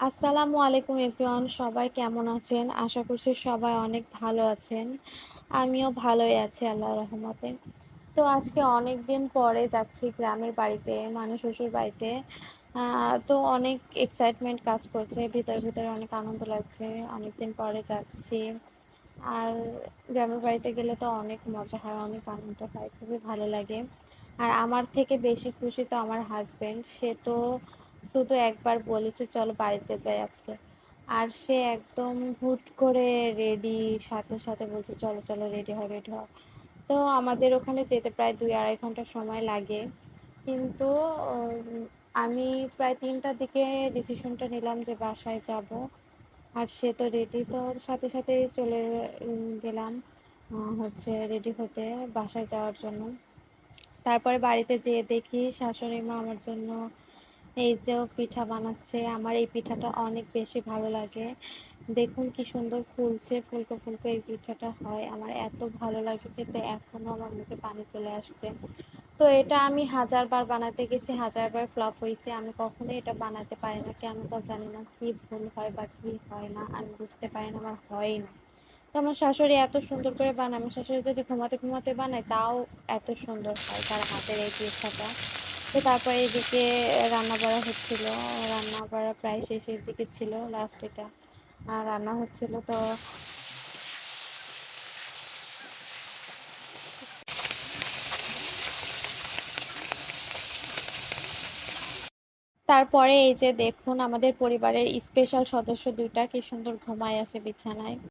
আসসালামু আলাইকুম এভরিওয়ান, সবাই কেমন আছেন? আশা করছি সবাই অনেক ভালো আছেন। আমিও ভালোই আছি আল্লাহর রহমতে। তো আজকে অনেকদিন পরে যাচ্ছি গ্রামের বাড়িতে, মানে শ্বশুর বাড়িতে। তো অনেক এক্সাইটমেন্ট কাজ করছে। ভিতরে অনেক আনন্দ লাগছে। অনেকদিন পরে যাচ্ছি। আর গ্রামের বাড়িতে গেলে তো অনেক মজা হয়, অনেক আনন্দ হয়, খুবই ভালো লাগে। আর আমার থেকে বেশি খুশি তো আমার হাসব্যান্ড। সে তো শুধু একবার বলেছে চলো বাড়িতে যাই আজকে। আর সে একদম হুট করে রেডি, সাথে বলছে চলো চলো রেডি হও। তো আমাদের ওখানে যেতে প্রায় 2-2.5 ঘন্টা সময় লাগে। কিন্তু আমি প্রায় 3টার দিকে ডিসিশনটা নিলাম যে বাসায় যাব। আর সে তো রেডি, তো সাথে চলে গেলাম হচ্ছে রেডি হতে বাসায় যাওয়ার জন্য। তারপরে বাড়িতে যেয়ে দেখি শাশুড়ি মা আমার জন্য এই যে পিঠা বানাচ্ছে। আমার এই পিঠাটা অনেক বেশি ভালো লাগে। দেখুন কি সুন্দর ফুলছে, ফুলকো ফুলকো এই পিঠাটা হয়, আমার এত ভালো লাগে খেতে, এখনো আমার মুখে পানি চলে আসছে। তো এটা আমি হাজারবার বানাতে গেছি, হাজারবার ফ্লপ হয়েছে। আমি কখনোই এটা বানাতে পারি না, কেন তা জানি না, কি ভুল হয় বা কি হয় না আমি বুঝতে পারি না, আমার হয়ই না। তো আমার শাশুড়ি এত সুন্দর করে বানায়, আমার শাশুড়ি যদি ঘুমাতে বানায় তাও এত সুন্দর হয় তার হাতের এই পিঠাটা। তো তারপরে এদিকে রান্না বাড়া হচ্ছিল, রান্না বাড়া প্রায় শেষের দিকে ছিল, লাস্ট এটা রান্না হচ্ছিল। তো তারপরে এই যে দেখুন আমাদের পরিবারের স্পেশাল সদস্য দুইটা কি সুন্দর ঘুমায় আছে বিছানায়।